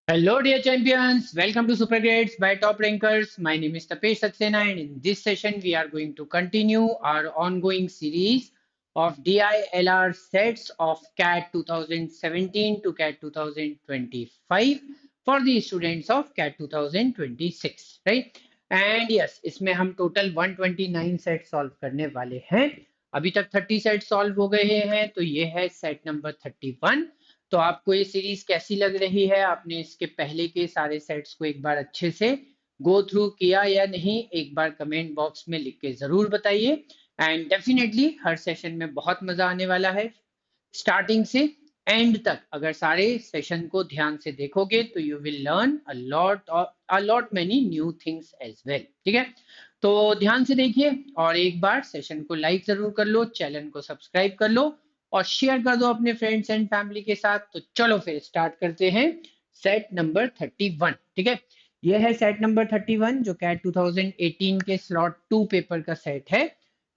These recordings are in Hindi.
Hello, dear champions. Welcome to Super Grades by Top Rankers. My name is Tapesh Saxena, and in this session, we are going to continue our ongoing series of DILR sets of CAT 2017 to CAT 2025 for the students of CAT 2026, right? And yes, इसमें हम total 129 सेट सॉल्व करने वाले हैं. अभी तक 30 सेट सॉल्व हो गए हैं, तो ये है सेट नंबर 31. तो आपको ये सीरीज कैसी लग रही है? आपने इसके पहले के सारे सेट्स को एक बार अच्छे से गो थ्रू किया या नहीं? एक बार कमेंट बॉक्स में लिख के जरूर बताइए. एंड डेफिनेटली हर सेशन में बहुत मजा आने वाला है. स्टार्टिंग से एंड तक अगर सारे सेशन को ध्यान से देखोगे तो you will learn a lot many new things as well. ठीक है, तो ध्यान से देखिए और एक बार सेशन को लाइक जरूर कर लो, चैनल को सब्सक्राइब कर लो और शेयर कर दो अपने फ्रेंड्स एंड फैमिली के साथ. तो चलो फिर स्टार्ट करते हैं सेट नंबर 31. ठीक है, यह है सेट नंबर 31 जो कैट 2018 के स्लॉट 2 पेपर का सेट है.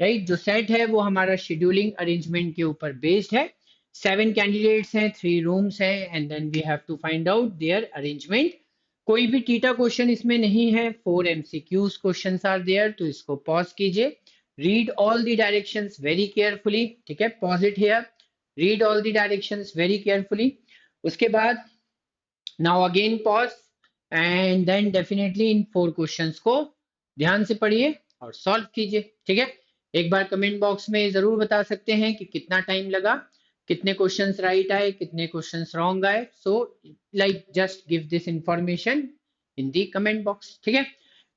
राइट, जो सेट है वो हमारा शेड्यूलिंग अरेंजमेंट के ऊपर बेस्ड है. 7 कैंडिडेट्स हैं, 3 रूम्स हैं and then we have to find out their arrangement. कोई भी टीटा क्वेश्चन इसमें नहीं है. 4 एमसीक्यूज क्वेश्चंस आर देयर, तो इसको पॉज कीजिए. Read all the directions very carefully. ठीक है, pause it here. Read all the directions very carefully. उसके बाद now again pause and then definitely in 4 questions को ध्यान से पढ़िए और सॉल्व कीजिए. ठीक है, एक बार कमेंट बॉक्स में जरूर बता सकते हैं कि कितना टाइम लगा, कितने क्वेश्चंस राइट आए, कितने क्वेश्चंस रॉन्ग आए. So like just give this information in the comment box. ठीक है,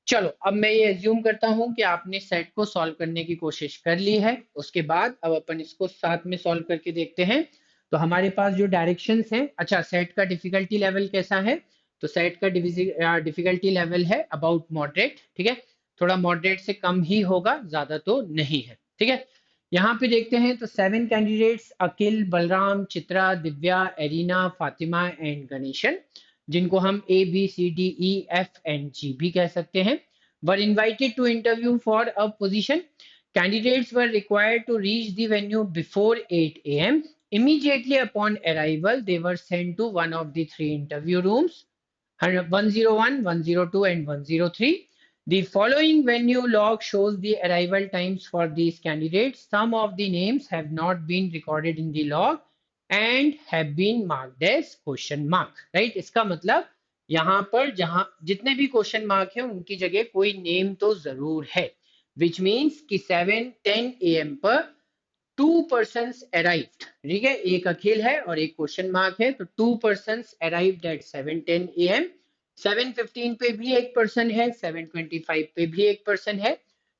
चलो अब मैं ये एज्यूम करता हूं कि आपने सेट को सॉल्व करने की कोशिश कर ली है. उसके बाद अब अपन इसको साथ में सॉल्व करके देखते हैं. तो हमारे पास जो डायरेक्शंस हैं, अच्छा सेट का डिफिकल्टी लेवल कैसा है? तो सेट का डिफिकल्टी लेवल है अबाउट मॉडरेट. ठीक है, थोड़ा मॉडरेट से कम ही होगा, ज्यादा तो नहीं है. ठीक है, यहाँ पे देखते हैं तो 7 candidates Akil, Balram, Chitra, Divya, Erina, Fatima and Ganeshan, जिनको हम A B C D E F and G भी कह सकते हैं, were invited to interview for a position. Candidates were required to reach the venue before 8 a.m. Immediately upon arrival, they were sent to one of the 3 interview rooms, 101, 102, and 103. The following venue log shows the arrival times for these candidates. Some of the names have not been recorded in the log and have been marked as question mark. Right? इसका मतलब यहाँ पर जहाँ जितने भी क्वेश्चन मार्क है उनकी जगह कोई नेम तो जरूर है. विच मीन्स कि 7:10 AM पर 2 persons arrived. ठीक है, एक अखिल है और एक क्वेश्चन मार्क है, तो 2 persons arrived at 7:10 AM. 7:15 पे भी एक पर्सन है, 7:25 पे भी एक पर्सन है,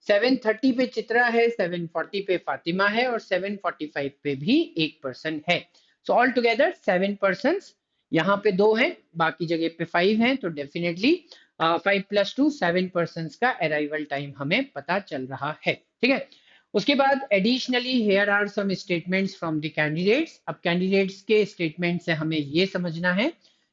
7:30 पे चित्रा है, 7:40 पे फातिमा है और 7:45 पे भी एक पर्सन है. So all together 7 persons. यहाँ पे 2 हैं, बाकी जगह पे 5 हैं, तो डेफिनेटली 5 + 2 7 persons का अराइवल टाइम हमें पता चल रहा है. ठीक है, उसके बाद additionally here are some statements from the candidates. अब कैंडिडेट्स के स्टेटमेंट से हमें ये समझना है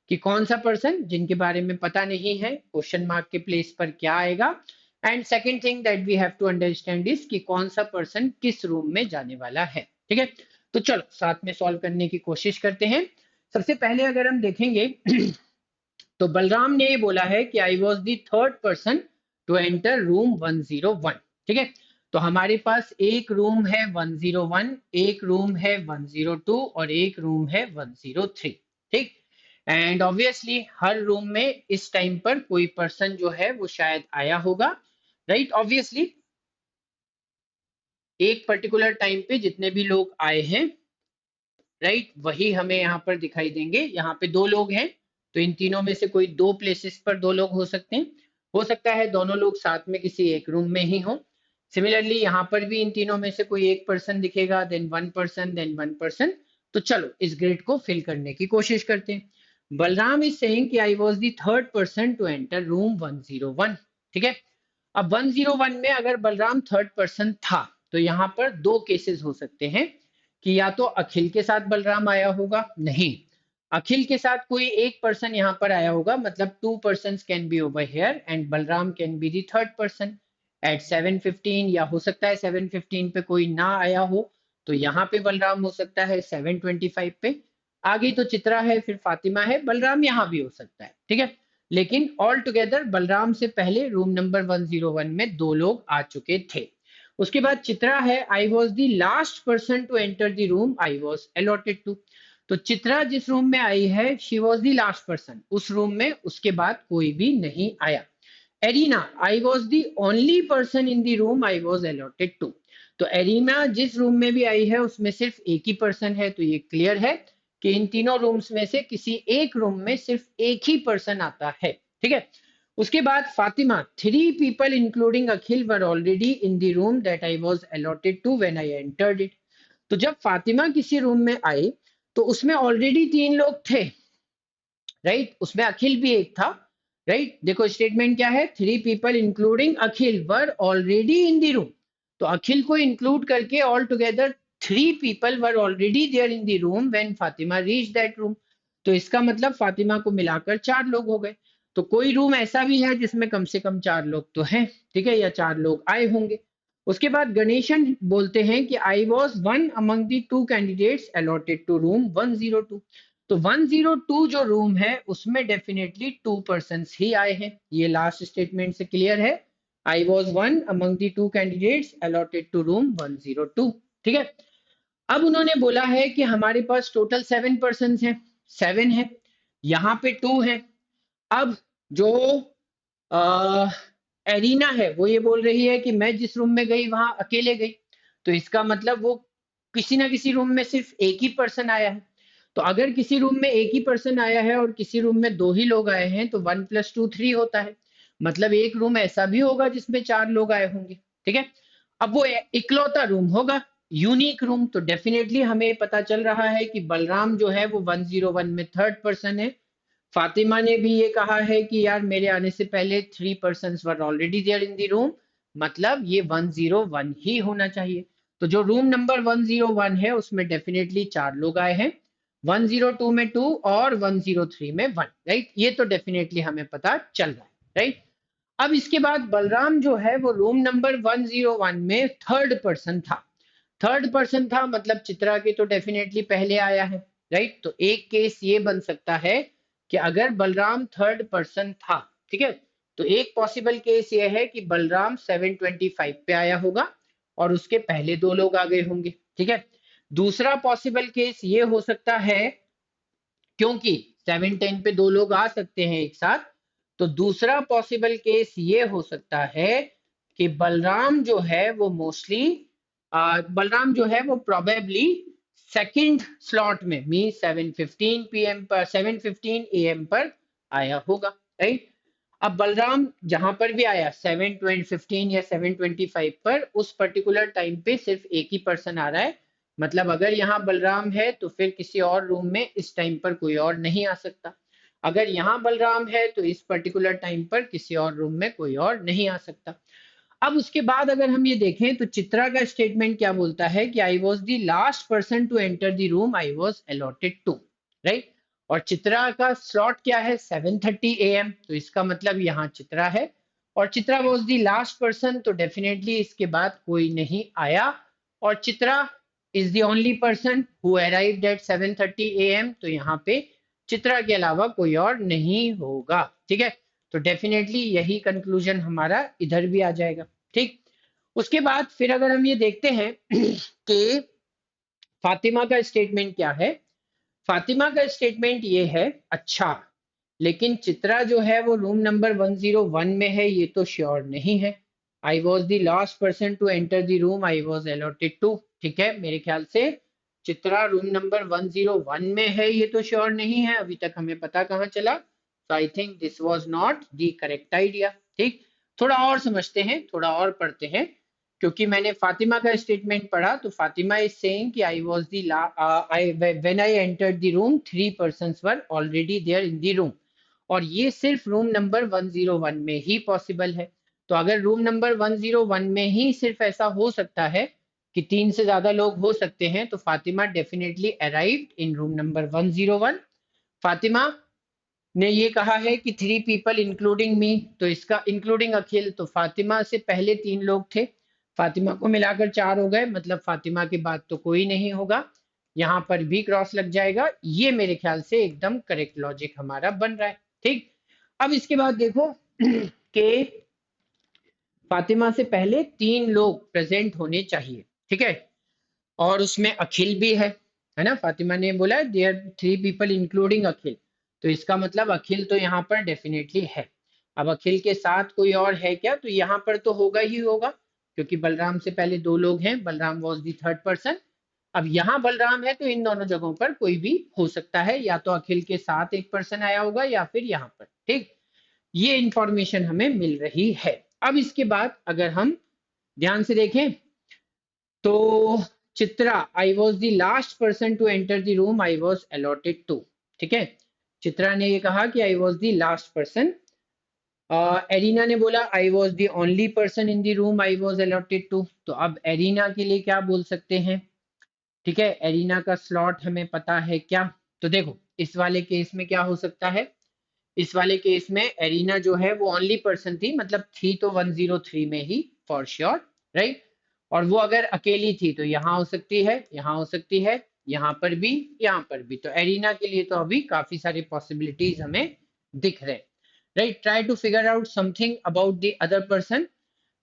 कि कौन सा पर्सन जिनके बारे में पता नहीं है, क्वेश्चन मार्क के प्लेस पर क्या आएगा. And second thing that we have to understand is कि कौन सा पर्सन किस रूम में जाने वाला है. ठीक है, तो चलो साथ में सॉल्व करने की कोशिश करते हैं. सबसे पहले अगर हम देखेंगे तो बलराम ने बोला है कि I was the third person to enter room 101. ठीक है, तो हमारे पास एक रूम है 101, एक रूम है 102 और एक रूम है 103. ठीक, एंड ऑब्वियसली हर रूम में इस टाइम पर कोई पर्सन जो है वो शायद आया होगा. राइट, ऑब्वियसली एक पर्टिकुलर टाइम पे जितने भी लोग आए हैं, राइट, वही हमें यहाँ पर दिखाई देंगे. यहाँ पे 2 लोग हैं, तो इन तीनों में से कोई 2 प्लेसेस पर 2 लोग हो सकते हैं. हो सकता है दोनों लोग साथ में किसी एक रूम में ही हो. सिमिलरली यहाँ पर भी इन तीनों में से कोई एक पर्सन दिखेगा, देन 1 पर्सन, देन 1 पर्सन. तो चलो इस ग्रिड को फिल करने की कोशिश करते हैं. बलराम इज सेइंग कि I was the third person to enter room 101. ठीक है, अब 101 में अगर बलराम थर्ड पर्सन था तो यहाँ पर 2 केसेस हो सकते हैं कि या तो अखिल के साथ बलराम आया होगा, नहीं, अखिल के साथ कोई एक पर्सन यहाँ पर आया होगा, मतलब 2 persons can be over here and Balram can be the third person at 7:15. या हो सकता है 7:15 पे कोई ना आया हो, तो यहाँ पे बलराम हो सकता है 7:25 पे. आगे तो चित्रा है, फिर फातिमा है, बलराम यहाँ भी हो सकता है, ठीक है। लेकिन ऑल टुगेदर बलराम से पहले रूम नंबर 101 में दो लोग आ चुके थे। उसके बाद चित्रा है, I was the last person to enter the room I was allotted to. तो चित्रा जिस रूम में आई है, she was the last person उस रूम में, उसके बाद कोई भी नहीं आया। Arina, I was the only person in the room I was allotted to. तो एरिना जिस रूम में भी आई है उसमें सिर्फ एक ही पर्सन है, तो ये क्लियर है कि इन तीनों रूम्स में से किसी एक रूम में सिर्फ एक ही पर्सन आता है, ठीक है। उसके बाद Fatima, 3 people including Akhil were already in the room that I was allotted to when I entered it. तो जब फातिमा किसी रूम में आई तो उसमें ऑलरेडी 3 लोग थे, राइट। उसमें अखिल भी एक था, राइट। देखो स्टेटमेंट क्या है, 3 people including Akhil were already in the room. तो अखिल को इंक्लूड करके all together 3 people were already there in the room when Fatima reach that room. तो इसका मतलब फातिमा को मिलाकर 4 लोग हो गए। तो कोई रूम ऐसा भी है जिसमें कम से कम 4 लोग तो हैं, ठीक है, या 4 लोग आए होंगे। उसके बाद गणेशन बोलते हैं कि I was one among the 2 candidates allotted to room 102। तो 102 जो रूम है उसमें डेफिनेटली 2 persons ही आए हैं, ये लास्ट स्टेटमेंट से क्लियर है। I was one among the 2 candidates allotted to room 102, ठीक है। अब उन्होंने बोला है कि हमारे पास टोटल 7 persons हैं, 7 है, यहाँ पे 2 है। अब जो एरिना है वो ये बोल रही है कि मैं जिस रूम में गई वहां अकेले गई। तो इसका मतलब वो किसी ना किसी रूम में सिर्फ एक ही पर्सन आया है। तो अगर किसी रूम में एक ही पर्सन आया है और किसी रूम में 2 ही लोग आए हैं तो 1 + 2 3 होता है। मतलब एक रूम ऐसा भी होगा जिसमें 4 लोग आए होंगे, ठीक है। अब वो इकलौता रूम होगा, यूनिक रूम। तो डेफिनेटली हमें पता चल रहा है कि बलराम जो है वो 101 में थर्ड पर्सन है। फातिमा ने भी ये कहा है कि यार मेरे आने से पहले 3 persons were already there in the room, मतलब ये 101 ही होना चाहिए। तो जो रूम नंबर 101 है उसमें डेफिनेटली 4 लोग आए हैं, 102 में 2 और 103 में 1, राइट। ये तो डेफिनेटली हमें पता चल रहा है, राइट। अब इसके बाद बलराम जो है वो रूम नंबर 101 में थर्ड पर्सन था। थर्ड पर्सन था मतलब चित्रा के तो डेफिनेटली पहले आया है, राइट। तो एक केस ये बन सकता है कि अगर बलराम थर्ड पर्सन था, ठीक है, तो एक पॉसिबल केस ये है कि बलराम 725 पे आया होगा और उसके पहले 2 लोग आ गए होंगे, ठीक है। दूसरा पॉसिबल केस ये हो सकता है, क्योंकि 710 पे 2 लोग आ सकते हैं एक साथ, तो दूसरा पॉसिबल केस ये हो सकता है कि बलराम जो है वो मोस्टली बलराम जो है वो प्रोबेबली सेकंड स्लॉट में मीन 7:15 PM पर 7:15 AM पर आया होगा, राइट। अब बलराम जहां पर भी आया 7:15 या 7:25 पर, उस पर्टिकुलर टाइम पे सिर्फ एक ही पर्सन आ रहा है। मतलब अगर यहाँ बलराम है तो फिर किसी और रूम में इस टाइम पर कोई और नहीं आ सकता। अगर यहाँ बलराम है तो इस पर्टिकुलर टाइम पर किसी और रूम में कोई और नहीं आ सकता। अब उसके बाद अगर हम ये देखें तो चित्रा का स्टेटमेंट क्या बोलता है कि I was the last person to enter the room I was allotted to, right. और चित्रा का स्लॉट क्या है 7:30 AM, तो इसका मतलब यहाँ चित्रा है और Chitra was the last person, तो डेफिनेटली इसके बाद कोई नहीं आया और Chitra is the only person who arrived at 7:30 AM। तो यहाँ पे चित्रा के अलावा कोई और नहीं होगा, ठीक है। तो डेफिनेटली यही कंक्लूजन हमारा इधर भी आ जाएगा, ठीक। उसके बाद फिर अगर हम ये देखते हैं कि फातिमा का स्टेटमेंट क्या है। फातिमा का स्टेटमेंट ये है, अच्छा लेकिन चित्रा जो है वो रूम नंबर 101 में है ये तो श्योर नहीं है। I was the last person to enter the room I was allotted to, ठीक है। मेरे ख्याल से चित्रा रूम नंबर 101 में है ये तो श्योर नहीं है, अभी तक हमें पता कहाँ चला। तो I think this was not the correct idea, ठीक। थोड़ा और समझते हैं, थोड़ा और पढ़ते हैं, क्योंकि मैंने फातिमा का स्टेटमेंट पढ़ा तो फातिमा इज सेइंग कि I was the I when I entered the room 3 persons were already there in the room. और ये सिर्फ रूम नंबर 101 में ही पॉसिबल है। तो अगर रूम नंबर 101 में ही सिर्फ ऐसा हो सकता है कि 3 से ज्यादा लोग हो सकते हैं, तो Fatima definitely arrived in room number 101। Fatima ने ये कहा है कि 3 people इंक्लूडिंग मी, तो इसका इंक्लूडिंग अखिल, तो फातिमा से पहले 3 लोग थे, फातिमा को मिलाकर 4 हो गए, मतलब फातिमा के बाद तो कोई नहीं होगा। यहाँ पर भी क्रॉस लग जाएगा। ये मेरे ख्याल से एकदम करेक्ट लॉजिक हमारा बन रहा है। ठीक, अब इसके बाद देखो कि फातिमा से पहले 3 लोग प्रेजेंट होने चाहिए, ठीक है, और उसमें अखिल भी है ना। फातिमा ने बोला देयर 3 पीपल इंक्लूडिंग अखिल, तो इसका मतलब अखिल तो यहाँ पर डेफिनेटली है। अब अखिल के साथ कोई और है क्या, तो यहाँ पर तो होगा ही होगा, क्योंकि बलराम से पहले 2 लोग हैं, Balram was the third person. अब यहाँ बलराम है तो इन दोनों जगहों पर कोई भी हो सकता है, या तो अखिल के साथ एक पर्सन आया होगा या फिर यहाँ पर। ठीक, ये इंफॉर्मेशन हमें मिल रही है। अब इसके बाद अगर हम ध्यान से देखें तो Chitra, I was the last person to enter the room I was allotted to. ठीक है, चित्रा ने ये कहा कि I was the last person. Arena ने बोला I was the only person in the room I was allotted to. तो अब एरिना के लिए क्या बोल सकते हैं, ठीक है, एरिना का स्लॉट हमें पता है क्या। तो देखो इस वाले केस में क्या हो सकता है, इस वाले केस में एरिना जो है वो ओनली पर्सन थी, मतलब थी तो 103 में ही फॉर श्योर, राइट। और वो अगर अकेली थी तो यहाँ हो सकती है, यहाँ हो सकती है, यहाँ पर भी, यहाँ पर भी। तो एरिना के लिए तो अभी काफी सारे पॉसिबिलिटीज हमें दिख रहे, right. Try to figure out something about the other person.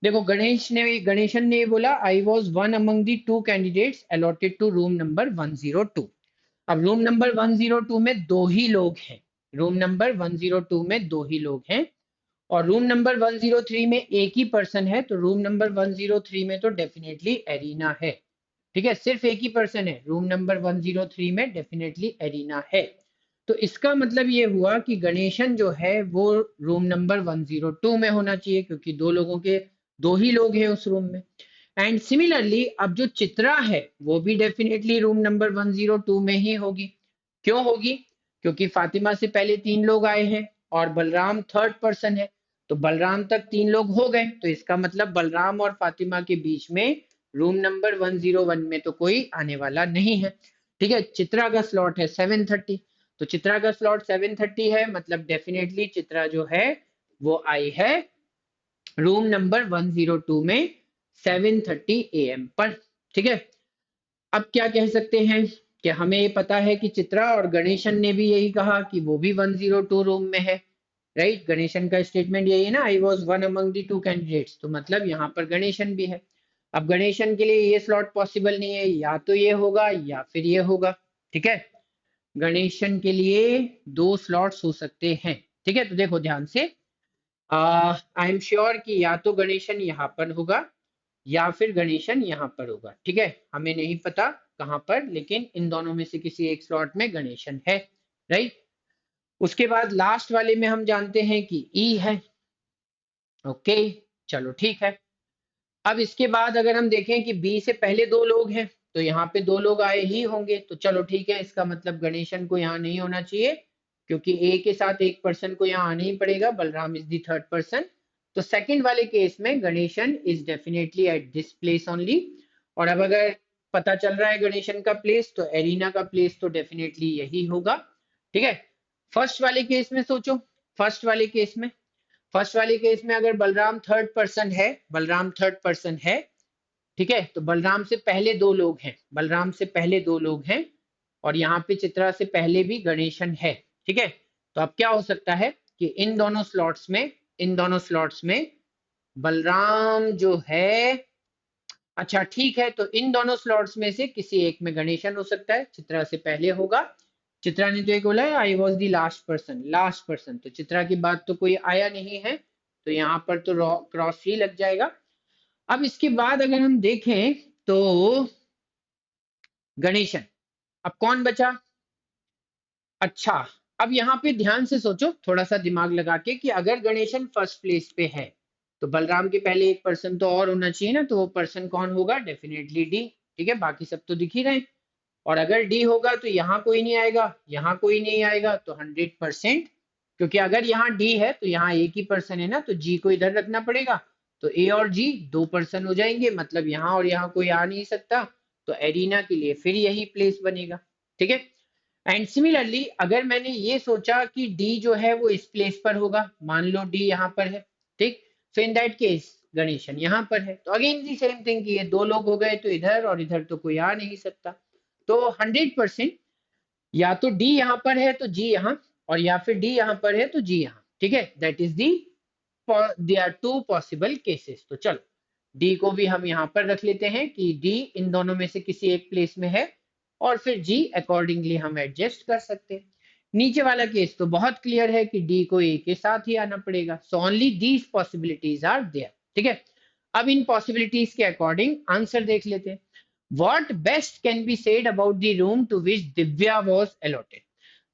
देखो गणेशन ने बोला I was one among the 2 candidates allotted to room number 102। अब रूम नंबर 102 में 2 ही लोग हैं, रूम नंबर 102 में 2 ही लोग हैं, और रूम नंबर 103 में एक ही पर्सन है, तो रूम नंबर 103 में तो डेफिनेटली एरिना है। ठीक है, सिर्फ एक ही पर्सन है रूम नंबर 103 में, डेफिनेटली एरिना है। तो इसका मतलब ये हुआ कि गणेशन जो है वो रूम नंबर 102 में होना चाहिए, क्योंकि 2 लोगों के 2 ही लोग हैं उस रूम में। एंड सिमिलरली अब जो चित्रा है वो भी डेफिनेटली रूम नंबर 102 में ही होगी। क्यों होगी, क्योंकि फातिमा से पहले 3 लोग आए हैं और बलराम थर्ड पर्सन है, तो बलराम तक 3 लोग हो गए, तो इसका मतलब बलराम और फातिमा के बीच में रूम नंबर 101 में तो कोई आने वाला नहीं है। ठीक है, चित्रा का स्लॉट है 7:30, तो चित्रा का स्लॉट 7:30 है, मतलब डेफिनेटली चित्रा जो है वो आई है रूम नंबर 102 में 7:30 AM पर। ठीक है, अब क्या कह सकते हैं कि हमें ये पता है कि चित्रा और गणेशन ने भी यही कहा कि वो भी 102 रूम में है, राइट। गणेशन का स्टेटमेंट यही है ना, आई was one among the 2 candidates, तो मतलब यहाँ पर गणेशन भी है। अब गणेशन के लिए ये स्लॉट पॉसिबल नहीं है, या तो ये होगा या फिर ये होगा। ठीक है, गणेशन के लिए 2 स्लॉट्स हो सकते हैं। ठीक है, तो देखो ध्यान से, आई एम श्योर कि या तो गणेशन यहाँ पर होगा या फिर गणेशन यहाँ पर होगा। ठीक है, हमें नहीं पता कहाँ पर, लेकिन इन दोनों में से किसी एक स्लॉट में गणेशन है, राइट। उसके बाद लास्ट वाले में हम जानते हैं कि ई है। ओके, चलो ठीक है। अब इसके बाद अगर हम देखें कि बी से पहले 2 लोग हैं, तो यहाँ पे 2 लोग आए ही होंगे, तो चलो ठीक है, इसका मतलब गणेशन को यहाँ नहीं होना चाहिए, क्योंकि ए के साथ एक पर्सन को यहाँ आना ही पड़ेगा, Balram is the third person. तो सेकंड वाले केस में Ganesan is definitely at this place only. और अब अगर पता चल रहा है गणेशन का प्लेस, तो एरिना का प्लेस तो डेफिनेटली यही होगा। ठीक है, फर्स्ट वाले केस में सोचो, फर्स्ट वाले केस में फर्स्ट वाले केस में अगर बलराम थर्ड पर्सन है, बलराम थर्ड पर्सन है, ठीक है, तो बलराम से पहले 2 लोग हैं, बलराम से पहले 2 लोग हैं, और यहाँ पे चित्रा से पहले भी गणेशन है। ठीक है, तो अब क्या हो सकता है कि इन दोनों स्लॉट्स में, इन दोनों स्लॉट्स में बलराम जो है, अच्छा ठीक है, तो इन दोनों स्लॉट्स में से किसी एक में गणेशन हो सकता है, चित्रा से पहले होगा। चित्रा ने तो एक बोला है I was the last person, last person, तो चित्रा की बात तो कोई आया नहीं है, तो यहाँ पर तो क्रॉस ही लग जाएगा। अब इसके बाद अगर हम देखें तो गणेशन, अब कौन बचा, अच्छा अब यहाँ पे ध्यान से सोचो, थोड़ा सा दिमाग लगा के, कि अगर गणेशन फर्स्ट प्लेस पे है तो बलराम के पहले एक पर्सन तो और होना चाहिए ना, तो वो पर्सन कौन होगा, डेफिनेटली डी। ठीक है, बाकी सब तो दिख ही रहे हैं, और अगर डी होगा तो यहाँ कोई नहीं आएगा, यहाँ कोई नहीं आएगा, तो 100%, क्योंकि अगर यहाँ डी है तो यहाँ एक ही पर्सन है ना, तो जी को इधर रखना पड़ेगा, तो ए और जी 2 पर्सन हो जाएंगे, मतलब यहाँ और यहाँ कोई आ नहीं सकता, तो एरिना के लिए फिर यही प्लेस बनेगा। ठीक है, एंड सिमिलरली अगर मैंने ये सोचा कि डी जो है वो इस प्लेस पर होगा, मान लो डी यहाँ पर है, ठीक, सो इन दैट केस गणेशन यहाँ पर है, तो अगेन दी सेम थिंग कि ये 2 लोग हो गए, तो इधर और इधर तो कोई आ नहीं सकता, तो 100% या तो डी यहाँ पर है तो जी यहाँ, और या फिर डी यहाँ पर है तो जी यहाँ, ठीक है। That is the, they are two possible cases. तो चलो डी को भी हम यहाँ पर रख लेते हैं कि डी इन दोनों में से किसी एक प्लेस में है, और फिर जी अकॉर्डिंगली हम एडजस्ट कर सकते हैं। नीचे वाला केस तो बहुत क्लियर है कि डी को ए के साथ ही आना पड़ेगा। So only these possibilities are there, ठीक है। अब इन पॉसिबिलिटीज के अकॉर्डिंग आंसर देख लेते हैं। What best can be said about the room to which Divya was allotted?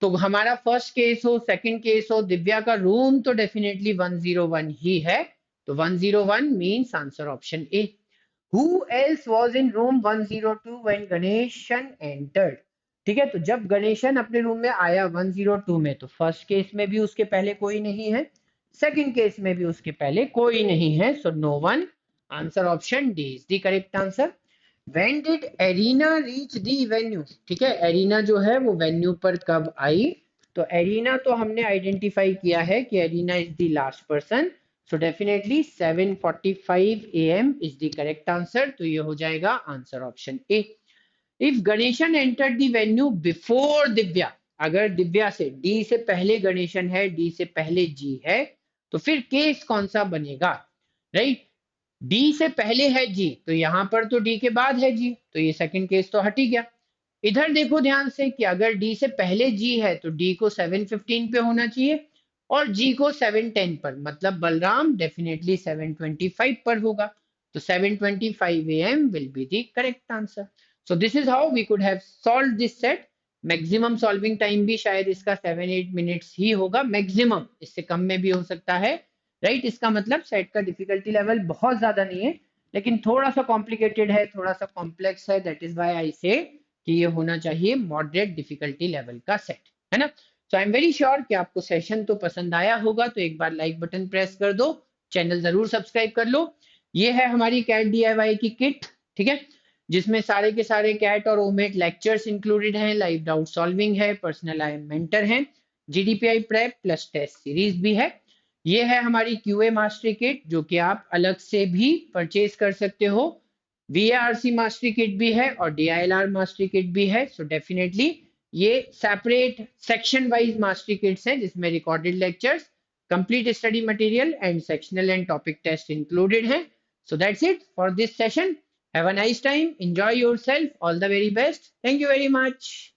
तो हमारा फर्स्ट केस हो, सेकंड केस हो, दिव्या का रूम तो डेफिनेटली 101 ही है, तो 101 means answer option A. Who else was in room 102 when Ganesan entered? ठीक है, तो जब गणेशन अपने रूम में आया 102 में, तो फर्स्ट केस में भी उसके पहले कोई नहीं है, सेकंड केस में भी उसके पहले कोई नहीं है, so no one. Answer option D is the correct answer. When did Arena reach the venue? ठीक है, एरिना जो है वो वेन्यू पर कब आई? तो एरिना तो हमने आइडेंटिफाई किया है कि arena is the last person, so definitely 7:45 AM is the correct answer. तो ये हो जाएगा answer option A. If Ganesan entered the venue before Divya, अगर दिव्या से, डी से पहले गणेशन है, डी से पहले जी है, तो फिर केस कौन सा बनेगा, राइट? डी से पहले है जी, तो यहां पर तो डी के बाद है जी, तो ये सेकंड केस तो हट ही गया। इधर देखो ध्यान से कि अगर डी से पहले जी है तो डी को 7:15 पे होना चाहिए, और जी को 7:10 पर, मतलब बलराम डेफिनेटली 7:25 पर होगा, तो 7:25 AM will be the correct answer. So this is how we could have solve this set. Maximum solving time भी शायद इसका 7-8 मिनट्स ही होगा, मैक्सिमम, इससे कम में भी हो सकता है, राइट। इसका मतलब सेट का डिफिकल्टी लेवल बहुत ज्यादा नहीं है, लेकिन थोड़ा सा कॉम्प्लिकेटेड है, थोड़ा सा कॉम्प्लेक्स है, दैट इज व्हाई आई से कि ये होना चाहिए मॉडरेट डिफिकल्टी लेवल का सेट, है ना। सो आई एम वेरी श्योर कि आपको सेशन तो पसंद आया होगा, तो एक बार लाइक बटन प्रेस कर दो, चैनल जरूर सब्सक्राइब कर लो। ये है हमारी कैट DIY की किट, ठीक है, जिसमें सारे के सारे कैट और ओमेट लेक्चर्स इंक्लूडेड हैं, लाइव डाउट सॉल्विंग है, पर्सनल आई मेंटर है, GDPI prep plus test series भी है। ये है हमारी QA मास्टरी किट, जो कि आप अलग से भी परचेज कर सकते हो। VARC मास्टरी किट भी है और DILR मास्टरी किट भी है। सो डेफिनेटली ये separate section wise mastery kits हैं, जिसमें recorded lectures, complete study material and sectional and topic test included हैं। So that's it for this session. Have a nice time, enjoy yourself, all the very best, thank you very much.